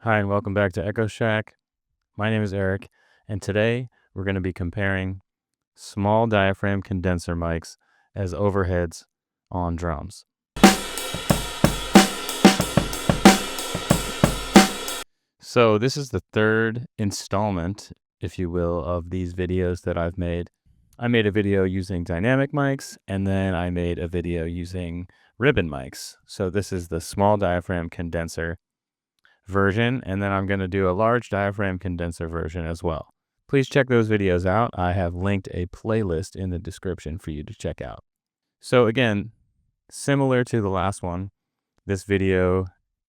Hi, and welcome back to Echo Shack. My name is Eric, and today we're going to be comparing small diaphragm condenser mics as overheads on drums. So this is the third installment, if you will, of these videos that I've made. I made a video using dynamic mics, and then I made a video using ribbon mics. So this is the small diaphragm condenser version, and then I'm going to do a large diaphragm condenser version as well. Please check those videos out. I have linked a playlist in the description for you to check out. So again, similar to the last one, this video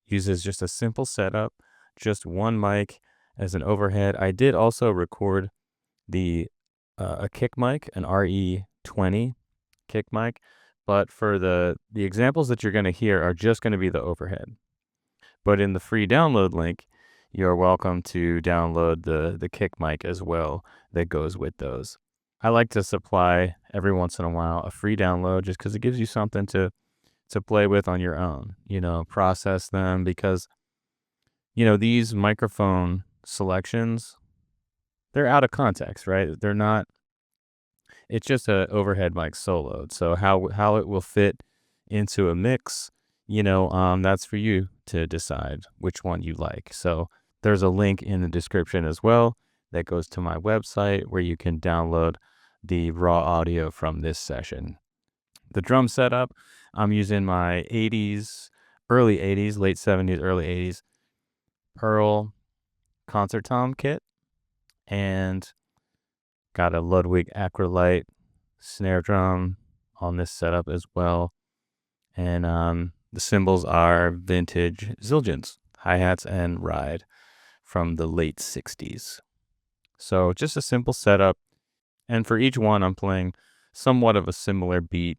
uses just a simple setup, just one mic as an overhead. I did also record a kick mic, an RE20 kick mic, but for the examples that you're going to hear are just going to be the overhead. But in the free download link, you're welcome to download the kick mic as well that goes with those. I like to supply every once in a while a free download just because it gives you something to play with on your own, process them, because, these microphone selections, they're out of context, right? They're not, it's just a overhead mic soloed. So how it will fit into a mix, that's for you to decide which one you like. So there's a link in the description as well that goes to my website where you can download the raw audio from this session. The drum setup, I'm using my 80s, early 80s, late 70s, early 80s Pearl concert tom kit, and got a Ludwig Acrolite snare drum on this setup as well. And the cymbals are vintage Zildjians, hi-hats and ride from the late 60s. So just a simple setup. And for each one, I'm playing somewhat of a similar beat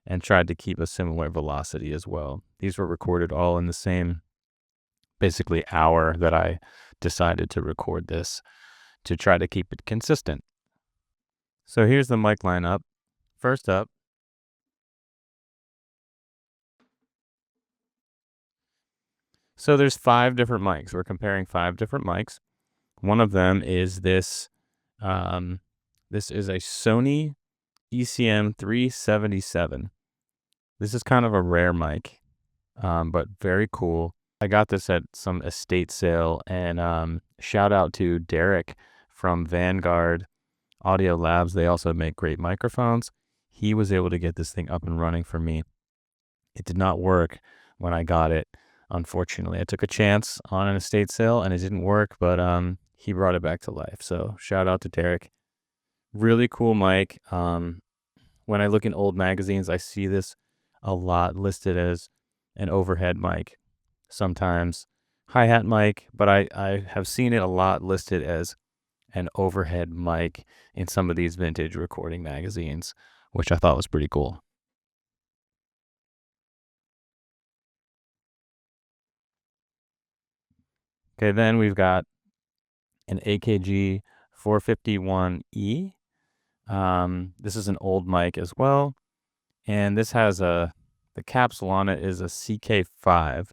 and tried to keep a similar velocity as well. These were recorded all in the same, basically, hour that I decided to record this to try to keep it consistent. So here's the mic lineup. First up, so there's 5 different mics. We're comparing 5 different mics. One of them is this. This is a Sony ECM377. This is kind of a rare mic, but very cool. I got this at some estate sale, and shout out to Derek from Vanguard Audio Labs. They also make great microphones. He was able to get this thing up and running for me. It did not work when I got it, unfortunately. I took a chance on an estate sale and it didn't work, but he brought it back to life. So shout out to Derek. Really cool mic. When I look in old magazines, I see this a lot listed as an overhead mic, sometimes hi-hat mic, but I have seen it a lot listed as an overhead mic in some of these vintage recording magazines, which I thought was pretty cool. Okay, then we've got an AKG 451E. This is an old mic as well, and this has the capsule on it is a CK5,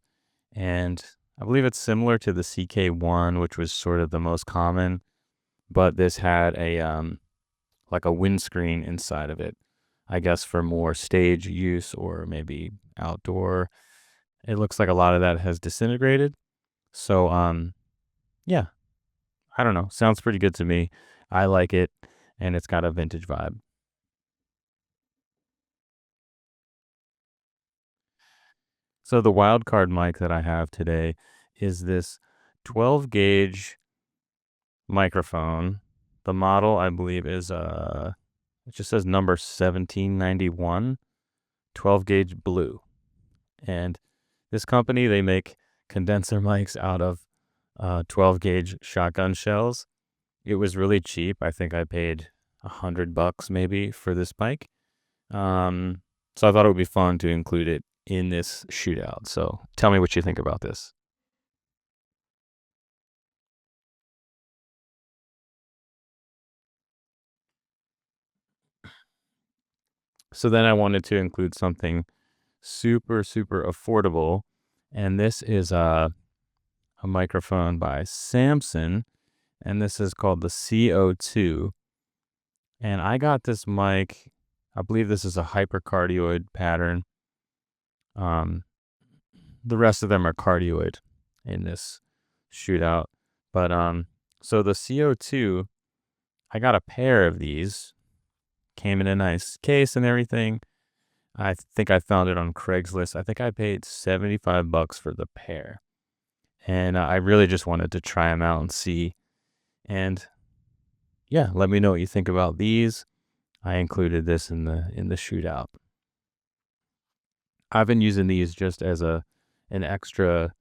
and I believe it's similar to the CK1, which was sort of the most common, but this had a like a windscreen inside of it, I guess for more stage use or maybe outdoor. It looks like a lot of that has disintegrated. So yeah, I don't know. Sounds pretty good to me. I like it, and it's got a vintage vibe. So the wild card mic that I have today is this 12 gauge microphone. The model, I believe, is it just says number 1791, 12 gauge blue. And this company, they make condenser mics out of 12 gauge shotgun shells. It was really cheap. I think I paid $100 maybe for this mic. So I thought it would be fun to include it in this shootout. So tell me what you think about this. So then I wanted to include something super, super affordable. And this is a a microphone by Samson, and this is called the C02. And I got this mic, I believe this is a hyper-cardioid pattern. The rest of them are cardioid in this Shootout. But so the CO2, I got a pair of these. Came in a nice case and everything. I think I found it on Craigslist. I think I paid $75 for the pair. And I really just wanted to try them out and see. And yeah, let me know what you think about these. I included this in the Shootout. I've been using these just as an extra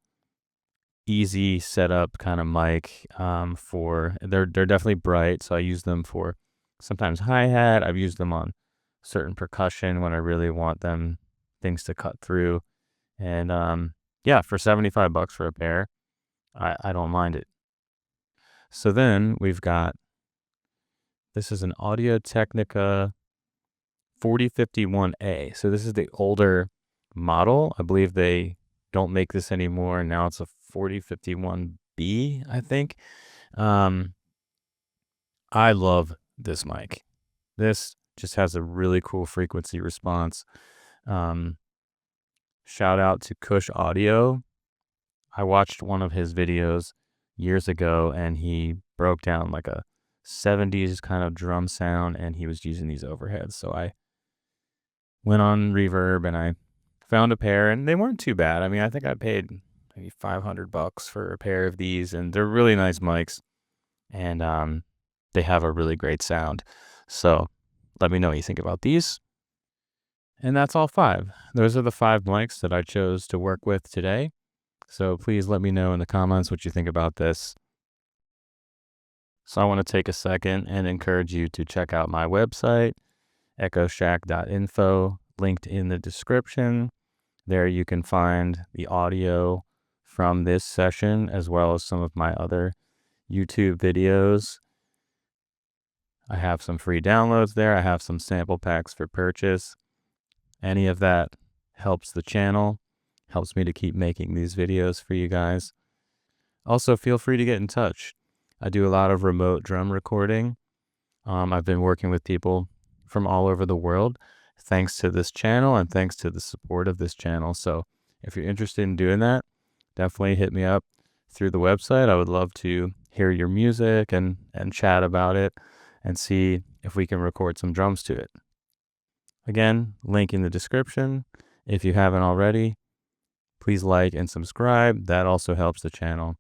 easy setup kind of mic. They're definitely bright, so I use them for sometimes hi-hat. I've used them on certain percussion when I really want things to cut through. And yeah, for $75 for a pair, I don't mind it. So then we've got, this is an Audio-Technica 4051A. So this is the older model. I believe they don't make this anymore. Now it's a 4051B, I think. I love this mic. This just has a really cool frequency response. Shout out to Kush Audio. I watched one of his videos years ago, and he broke down like a 70s kind of drum sound, and he was using these overheads. So I went on Reverb and I found a pair, and they weren't too bad. I mean, I think I paid maybe $500 for a pair of these, and they're really nice mics, and they have a really great sound. So let me know what you think about these. And that's all 5. Those are the 5 mics that I chose to work with today. So please let me know in the comments what you think about this. So I want to take a second and encourage you to check out my website, echoshack.info, linked in the description. There you can find the audio from this session as well as some of my other YouTube videos. I have some free downloads there. I have some sample packs for purchase. Any of that helps the channel, helps me to keep making these videos for you guys. Also, feel free to get in touch. I do a lot of remote drum recording. I've been working with people from all over the world thanks to this channel and thanks to the support of this channel. So if you're interested in doing that, definitely hit me up through the website. I would love to hear your music and chat about it and see if we can record some drums to it. Again, link in the description. If you haven't already, please like and subscribe. That also helps the channel.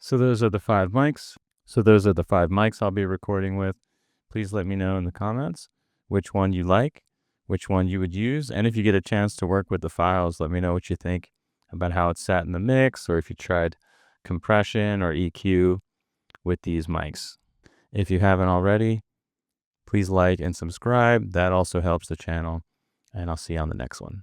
So those are the 5 mics. So those are the 5 mics I'll be recording with. Please let me know in the comments which one you like, which one you would use. And if you get a chance to work with the files, let me know what you think about how it sat in the mix, or if you tried compression or EQ with these mics. If you haven't already, please like and subscribe. That also helps the channel. And I'll see you on the next one.